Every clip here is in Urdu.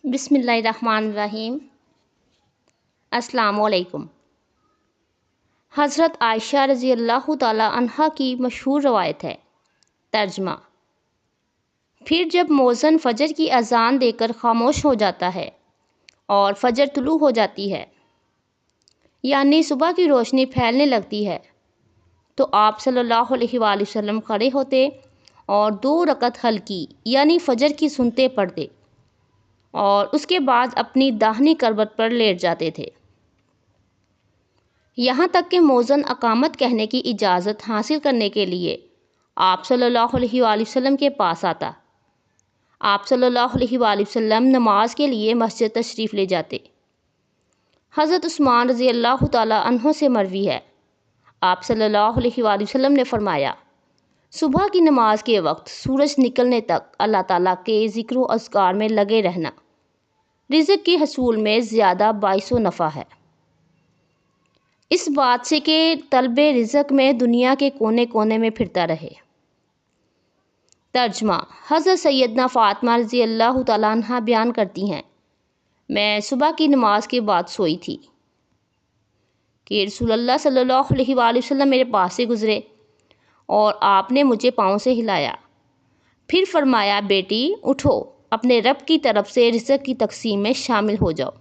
بسم اللہ الرحمن الرحیم۔ السلام علیکم۔ حضرت عائشہ رضی اللہ تعالی عنہا کی مشہور روایت ہے۔ ترجمہ: پھر جب مؤذن فجر کی اذان دے کر خاموش ہو جاتا ہے اور فجر طلوع ہو جاتی ہے، یعنی صبح کی روشنی پھیلنے لگتی ہے، تو آپ صلی اللہ علیہ وآلہ وسلم کھڑے ہوتے اور 2 رکعت ہلکی یعنی فجر کی سنتے پڑھتے اور اس کے بعد اپنی داہنی کروٹ پر لیٹ جاتے تھے، یہاں تک کہ مؤذن اقامت کہنے کی اجازت حاصل کرنے کے لیے آپ صلی اللہ علیہ وآلہ وسلم کے پاس آتا۔ آپ صلی اللہ علیہ وآلہ وسلم نماز کے لیے مسجد تشریف لے جاتے۔ حضرت عثمان رضی اللہ تعالی عنہ سے مروی ہے، آپ صلی اللہ علیہ وآلہ وسلم نے فرمایا، صبح کی نماز کے وقت سورج نکلنے تک اللہ تعالیٰ کے ذکر و اذکار میں لگے رہنا رزق کے حصول میں زیادہ باعث و نفع ہے، اس بات سے کہ طلب رزق میں دنیا کے کونے کونے میں پھرتا رہے۔ ترجمہ: حضرت سیدنا فاطمہ رضی اللہ تعالیٰ عنہ بیان کرتی ہیں، میں صبح کی نماز کے بعد سوئی تھی کہ رسول اللہ صلی اللہ علیہ وآلہ وسلم میرے پاس سے گزرے اور آپ نے مجھے پاؤں سے ہلایا، پھر فرمایا، بیٹی اٹھو، اپنے رب کی طرف سے رزق کی تقسیم میں شامل ہو جاؤ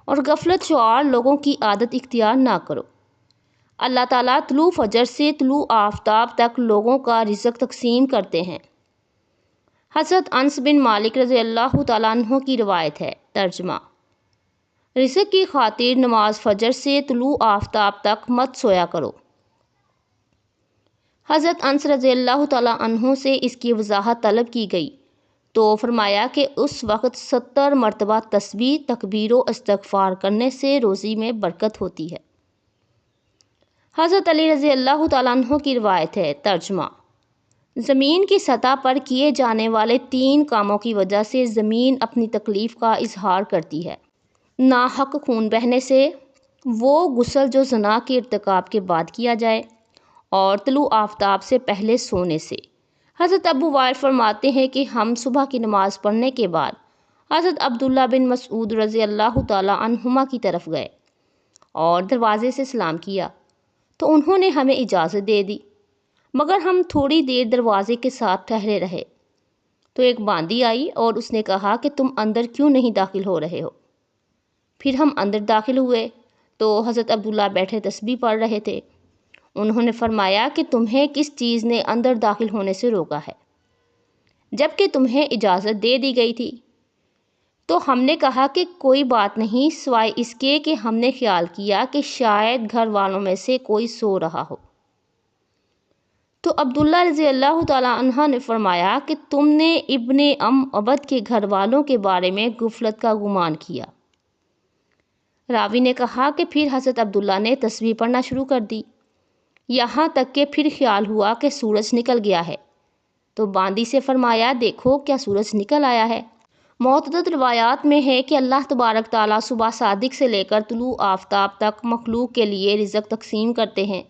اور غفلت شعار لوگوں کی عادت اختیار نہ کرو۔ اللہ تعالیٰ طلوع فجر سے طلوع آفتاب تک لوگوں کا رزق تقسیم کرتے ہیں۔ حضرت انس بن مالک رضی اللہ تعالیٰ عنہ کی روایت ہے۔ ترجمہ: رزق کی خاطر نماز فجر سے طلوع آفتاب تک مت سویا کرو۔ حضرت انس رضی اللہ تعالیٰ عنہ سے اس کی وضاحت طلب کی گئی تو فرمایا کہ اس وقت 70 مرتبہ تسبیح، تکبیر و استغفار کرنے سے روزی میں برکت ہوتی ہے۔ حضرت علی رضی اللہ تعالیٰ عنہ کی روایت ہے۔ ترجمہ: زمین کی سطح پر کیے جانے والے 3 کاموں کی وجہ سے زمین اپنی تکلیف کا اظہار کرتی ہے: ناحق خون بہنے سے، وہ غسل جو زنا کے ارتکاب کے بعد کیا جائے، اور طلوع آفتاب سے پہلے سونے سے۔ حضرت ابو وائل فرماتے ہیں کہ ہم صبح کی نماز پڑھنے کے بعد حضرت عبداللہ بن مسعود رضی اللہ تعالیٰ عنہما کی طرف گئے اور دروازے سے سلام کیا تو انہوں نے ہمیں اجازت دے دی، مگر ہم تھوڑی دیر دروازے کے ساتھ ٹھہرے رہے تو ایک باندی آئی اور اس نے کہا کہ تم اندر کیوں نہیں داخل ہو رہے ہو؟ پھر ہم اندر داخل ہوئے تو حضرت عبداللہ بیٹھے تسبیح پڑھ رہے تھے۔ انہوں نے فرمایا کہ تمہیں کس چیز نے اندر داخل ہونے سے روکا ہے، جبکہ تمہیں اجازت دے دی گئی تھی؟ تو ہم نے کہا کہ کوئی بات نہیں سوائے اس کے کہ ہم نے خیال کیا کہ شاید گھر والوں میں سے کوئی سو رہا ہو۔ تو عبداللہ رضی اللہ تعالیٰ عنہ نے فرمایا کہ تم نے ابن عبد کے گھر والوں کے بارے میں غفلت کا گمان کیا۔ راوی نے کہا کہ پھر حضرت عبداللہ نے تسبیح پڑھنا شروع کر دی، یہاں تک کہ پھر خیال ہوا کہ سورج نکل گیا ہے، تو باندی سے فرمایا، دیکھو کیا سورج نکل آیا ہے۔ متعدد روایات میں ہے کہ اللہ تبارک تعالیٰ صبح صادق سے لے کر طلوع آفتاب تک مخلوق کے لیے رزق تقسیم کرتے ہیں،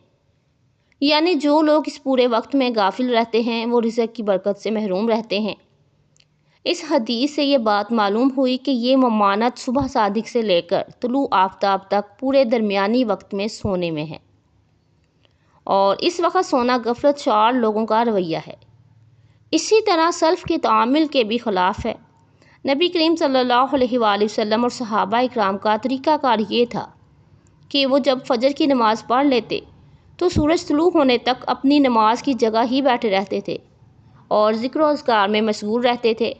یعنی جو لوگ اس پورے وقت میں غافل رہتے ہیں وہ رزق کی برکت سے محروم رہتے ہیں۔ اس حدیث سے یہ بات معلوم ہوئی کہ یہ ممانعت صبح صادق سے لے کر طلوع آفتاب تک پورے درمیانی وقت میں سونے میں ہے، اور اس وقت سونا غفلت شعار لوگوں کا رویہ ہے۔ اسی طرح سلف کے تعامل کے بھی خلاف ہے۔ نبی کریم صلی اللہ علیہ وآلہ وسلم اور صحابہ اکرام کا طریقہ کار یہ تھا کہ وہ جب فجر کی نماز پڑھ لیتے تو سورج طلوع ہونے تک اپنی نماز کی جگہ ہی بیٹھے رہتے تھے اور ذکر و اذکار میں مشغول رہتے تھے۔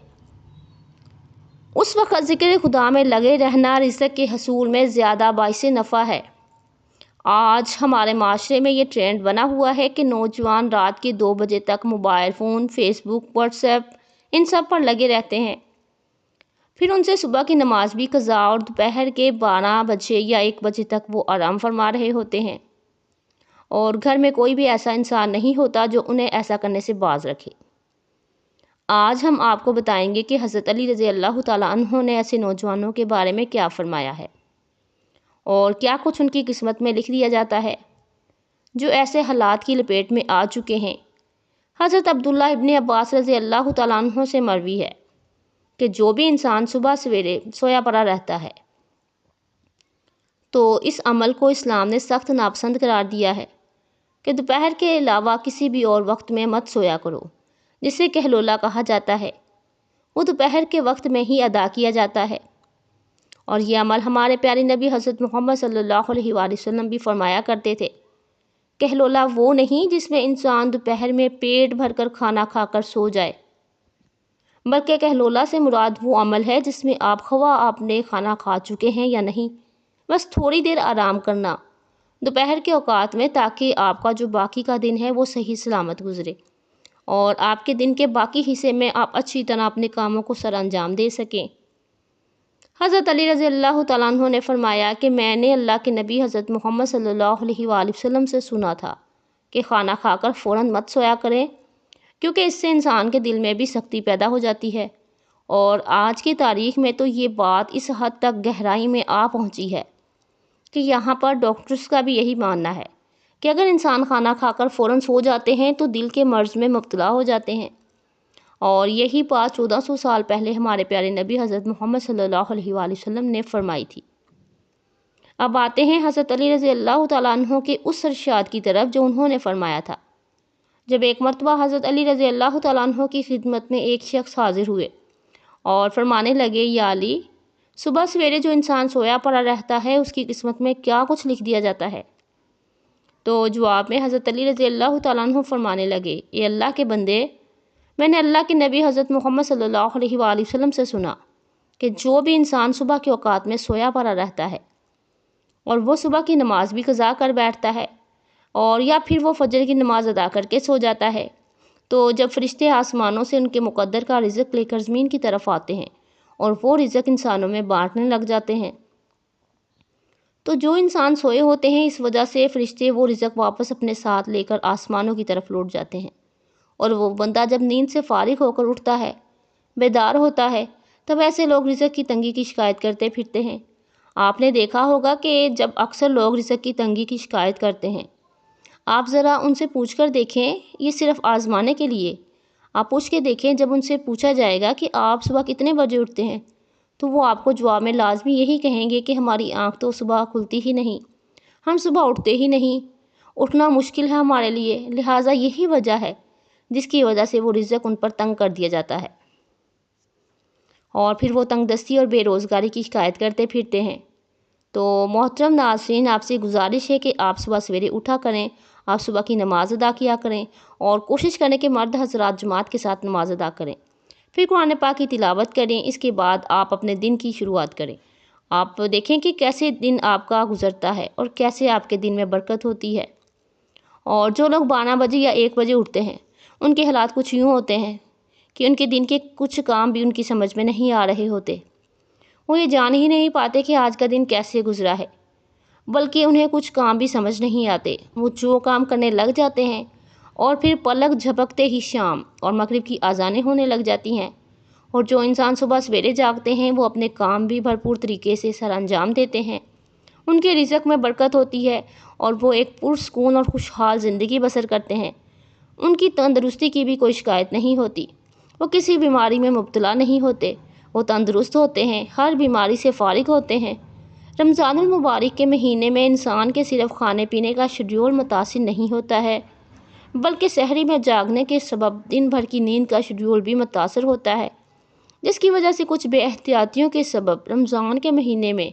اس وقت ذکر خدا میں لگے رہنا رزق کے حصول میں زیادہ باعث نفع ہے۔ آج ہمارے معاشرے میں یہ ٹرینڈ بنا ہوا ہے کہ نوجوان رات کے 2 بجے تک موبائل فون، فیس بک، واٹس ایپ ان سب پر لگے رہتے ہیں، پھر ان سے صبح کی نماز بھی قضا اور دوپہر کے 12 بجے یا 1 بجے تک وہ آرام فرما رہے ہوتے ہیں، اور گھر میں کوئی بھی ایسا انسان نہیں ہوتا جو انہیں ایسا کرنے سے باز رکھے۔ آج ہم آپ کو بتائیں گے کہ حضرت علی رضی اللہ تعالیٰ عنہ نے ایسے نوجوانوں کے بارے میں کیا فرمایا ہے اور کیا کچھ ان کی قسمت میں لکھ دیا جاتا ہے جو ایسے حالات کی لپیٹ میں آ چکے ہیں۔ حضرت عبداللہ ابن عباس رضی اللہ تعالیٰ عنہ سے مروی ہے، کہ جو بھی انسان صبح سویرے سویا پڑا رہتا ہے تو اس عمل کو اسلام نے سخت ناپسند قرار دیا ہے کہ دوپہر کے علاوہ کسی بھی اور وقت میں مت سویا کرو، جسے کہلولا کہا جاتا ہے۔ وہ دوپہر کے وقت میں ہی ادا کیا جاتا ہے، اور یہ عمل ہمارے پیارے نبی حضرت محمد صلی اللہ علیہ وآلہ وسلم بھی فرمایا کرتے تھے۔ کہلولا وہ نہیں جس میں انسان دوپہر میں پیٹ بھر کر کھانا کھا کر سو جائے، بلکہ کہلولا سے مراد وہ عمل ہے جس میں خواہ آپ نے کھانا کھا چکے ہیں یا نہیں، بس تھوڑی دیر آرام کرنا دوپہر کے اوقات میں، تاکہ آپ کا جو باقی کا دن ہے وہ صحیح سلامت گزرے اور آپ کے دن کے باقی حصے میں آپ اچھی طرح اپنے کاموں کو سر انجام دے سکیں۔ حضرت علی رضی اللہ تعالیٰ عنہ نے فرمایا کہ میں نے اللہ کے نبی حضرت محمد صلی اللہ علیہ وآلہ وسلم سے سنا تھا کہ کھانا کھا کر فوراً مت سویا کریں، کیونکہ اس سے انسان کے دل میں بھی سختی پیدا ہو جاتی ہے، اور آج کی تاریخ میں تو یہ بات اس حد تک گہرائی میں پہنچی ہے کہ یہاں پر ڈاکٹرز کا بھی یہی ماننا ہے کہ اگر انسان کھانا کھا کر فوراً سو جاتے ہیں تو دل کے مرض میں مبتلا ہو جاتے ہیں، اور یہی بات 1400 سال پہلے ہمارے پیارے نبی حضرت محمد صلی اللہ علیہ وآلہ وسلم نے فرمائی تھی۔ اب آتے ہیں حضرت علی رضی اللہ تعالیٰ عنہ کے اس ارشاد کی طرف جو انہوں نے فرمایا تھا۔ جب ایک مرتبہ حضرت علی رضی اللہ تعالیٰ عنہ کی خدمت میں ایک شخص حاضر ہوئے اور فرمانے لگے، یا علی، صبح سویرے جو انسان سویا پڑا رہتا ہے اس کی قسمت میں کیا کچھ لکھ دیا جاتا ہے؟ تو جواب میں حضرت علی رضی اللہ تعالیٰ عنہ فرمانے لگے، اے اللہ کے بندے، میں نے اللہ کے نبی حضرت محمد صلی اللہ علیہ وآلہ وسلم سے سنا کہ جو بھی انسان صبح کے اوقات میں سویا پڑا رہتا ہے اور وہ صبح کی نماز بھی قضا کر بیٹھتا ہے، اور یا پھر وہ فجر کی نماز ادا کر کے سو جاتا ہے، تو جب فرشتے آسمانوں سے ان کے مقدر کا رزق لے کر زمین کی طرف آتے ہیں اور وہ رزق انسانوں میں بانٹنے لگ جاتے ہیں، تو جو انسان سوئے ہوتے ہیں اس وجہ سے فرشتے وہ رزق واپس اپنے ساتھ لے کر آسمانوں کی طرف لوٹ جاتے ہیں، اور وہ بندہ جب نیند سے فارغ ہو کر اٹھتا ہے، بیدار ہوتا ہے، تب ایسے لوگ رزق کی تنگی کی شکایت کرتے پھرتے ہیں۔ آپ نے دیکھا ہوگا کہ جب اکثر لوگ رزق کی تنگی کی شکایت کرتے ہیں، آپ ذرا ان سے پوچھ کر دیکھیں، یہ صرف آزمانے کے لیے آپ پوچھ کے دیکھیں، جب ان سے پوچھا جائے گا کہ آپ صبح کتنے بجے اٹھتے ہیں تو وہ آپ کو جواب میں لازمی یہی کہیں گے کہ ہماری آنکھ تو صبح کھلتی ہی نہیں، ہم صبح اٹھتے ہی نہیں، اٹھنا مشکل ہے ہمارے لیے، لہٰذا یہی وجہ ہے جس کی وجہ سے وہ رزق ان پر تنگ کر دیا جاتا ہے، اور پھر وہ تنگ دستی اور بے روزگاری کی شکایت کرتے پھرتے ہیں۔ تو محترم ناظرین، آپ سے گزارش ہے کہ آپ صبح سویرے اٹھا کریں، آپ صبح کی نماز ادا کیا کریں، اور کوشش کریں کہ مرد حضرات جماعت کے ساتھ نماز ادا کریں، پھر قرآن پاک کی تلاوت کریں، اس کے بعد آپ اپنے دن کی شروعات کریں۔ آپ دیکھیں کہ کیسے دن آپ کا گزرتا ہے اور کیسے آپ کے دن میں برکت ہوتی ہے۔ اور جو لوگ 12 بجے یا 1 بجے اٹھتے ہیں ان کے حالات کچھ یوں ہوتے ہیں کہ ان کے دن کے کچھ کام بھی ان کی سمجھ میں نہیں آ رہے ہوتے، وہ یہ جان ہی نہیں پاتے کہ آج کا دن کیسے گزرا ہے، بلکہ انہیں کچھ کام بھی سمجھ نہیں آتے، وہ جو کام کرنے لگ جاتے ہیں اور پھر پلک جھپکتے ہی شام اور مغرب کی اذانیں ہونے لگ جاتی ہیں، اور جو انسان صبح سویرے جاگتے ہیں وہ اپنے کام بھی بھرپور طریقے سے سر انجام دیتے ہیں، ان کے رزق میں برکت ہوتی ہے اور وہ ایک پرسکون اور خوشحال زندگی بسر کرتے ہیں، ان کی تندرستی کی بھی کوئی شکایت نہیں ہوتی، وہ کسی بیماری میں مبتلا نہیں ہوتے، وہ تندرست ہوتے ہیں، ہر بیماری سے فارغ ہوتے ہیں۔ رمضان المبارک کے مہینے میں انسان کے صرف کھانے پینے کا شیڈول متاثر نہیں ہوتا ہے، بلکہ سحری میں جاگنے کے سبب دن بھر کی نیند کا شیڈول بھی متاثر ہوتا ہے، جس کی وجہ سے کچھ بے احتیاطیوں کے سبب رمضان کے مہینے میں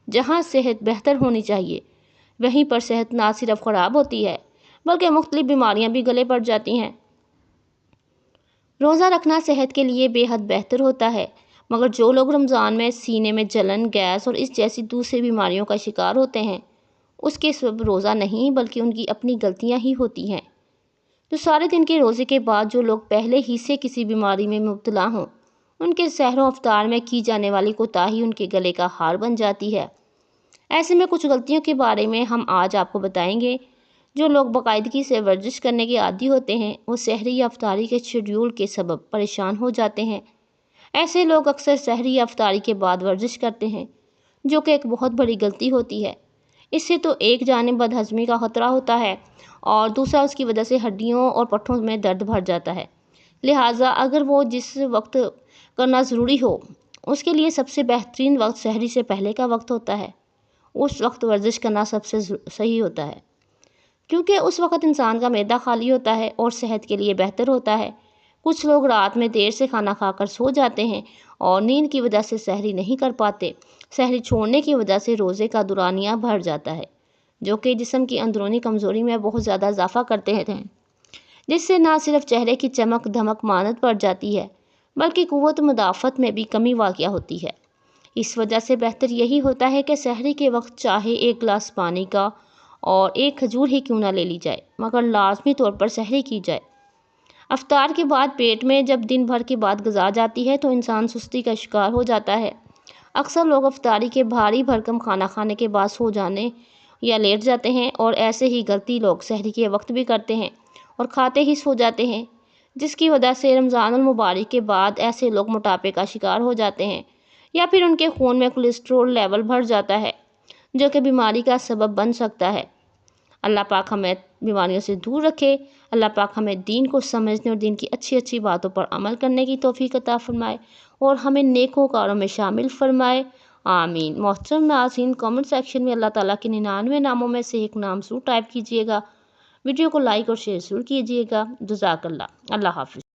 جہاں صحت بہتر ہونی چاہیے وہیں پر صحت نہ صرف خراب ہوتی ہے بلکہ مختلف بیماریاں بھی گلے پڑ جاتی ہیں۔ روزہ رکھنا صحت کے لیے بے حد بہتر ہوتا ہے، مگر جو لوگ رمضان میں سینے میں جلن، گیس اور اس جیسی دوسری بیماریوں کا شکار ہوتے ہیں، اس کے سبب روزہ نہیں بلکہ ان کی اپنی غلطیاں ہی ہوتی ہیں۔ تو سارے دن کے روزے کے بعد جو لوگ پہلے ہی سے کسی بیماری میں مبتلا ہوں، ان کے سحر و افطار میں کی جانے والی کوتاہی ان کے گلے کا ہار بن جاتی ہے۔ ایسے میں کچھ غلطیوں کے بارے میں ہم آج آپ کو بتائیں گے۔ جو لوگ باقاعدگی سے ورزش کرنے کے عادی ہوتے ہیں وہ سحری یا افطاری کے شیڈول کے سبب پریشان ہو جاتے ہیں۔ ایسے لوگ اکثر سحری یا افطاری کے بعد ورزش کرتے ہیں، جو کہ ایک بہت بڑی غلطی ہوتی ہے۔ اس سے تو ایک جانب بدہضمی کا خطرہ ہوتا ہے اور دوسرا اس کی وجہ سے ہڈیوں اور پٹھوں میں درد بڑھ جاتا ہے، لہٰذا اگر وہ جس وقت کرنا ضروری ہو، اس کے لیے سب سے بہترین وقت سحری سے پہلے کا وقت ہوتا ہے۔ اس وقت ورزش کرنا سب سے صحیح ہوتا ہے، کیونکہ اس وقت انسان کا معدہ خالی ہوتا ہے اور صحت کے لیے بہتر ہوتا ہے۔ کچھ لوگ رات میں دیر سے کھانا کھا کر سو جاتے ہیں اور نیند کی وجہ سے سحری نہیں کر پاتے۔ سحری چھوڑنے کی وجہ سے روزے کا دورانیہ بڑھ جاتا ہے، جو کہ جسم کی اندرونی کمزوری میں بہت زیادہ اضافہ کرتے ہیں، جس سے نہ صرف چہرے کی چمک دھمک ماند بڑھ جاتی ہے، بلکہ قوت مدافعت میں بھی کمی واقع ہوتی ہے۔ اس وجہ سے بہتر یہی ہوتا ہے کہ سحری کے وقت چاہے ایک گلاس پانی کا اور ایک کھجور ہی کیوں نہ لے لی جائے، مگر لازمی طور پر سحری کی جائے۔ افطار کے بعد پیٹ میں جب دن بھر کی بعد غذا جاتی ہے تو انسان سستی کا شکار ہو جاتا ہے۔ اکثر لوگ افطاری کے بھاری بھرکم کھانا کھانے کے بعد سو جانے یا لیٹ جاتے ہیں، اور ایسے ہی غلطی لوگ سحری کے وقت بھی کرتے ہیں اور کھاتے ہی سو جاتے ہیں، جس کی وجہ سے رمضان المبارک کے بعد ایسے لوگ موٹاپے کا شکار ہو جاتے ہیں، یا پھر ان کے خون میں کولیسٹرول لیول بڑھ جاتا ہے، جو کہ بیماری کا سبب بن سکتا ہے۔ اللہ پاک ہمیں بیماریوں سے دور رکھے۔ اللہ پاک ہمیں دین کو سمجھنے اور دین کی اچھی اچھی باتوں پر عمل کرنے کی توفیق عطا فرمائے اور ہمیں نیکو کاروں میں شامل فرمائے، آمین۔ محترم ناظرین، کامنٹ سیکشن میں اللہ تعالیٰ کے 99 ناموں میں سے ایک نام ضرور ٹائپ کیجیے گا۔ ویڈیو کو لائک اور شیئر ضرور کیجیے گا۔ جزاک اللہ۔ اللہ حافظ۔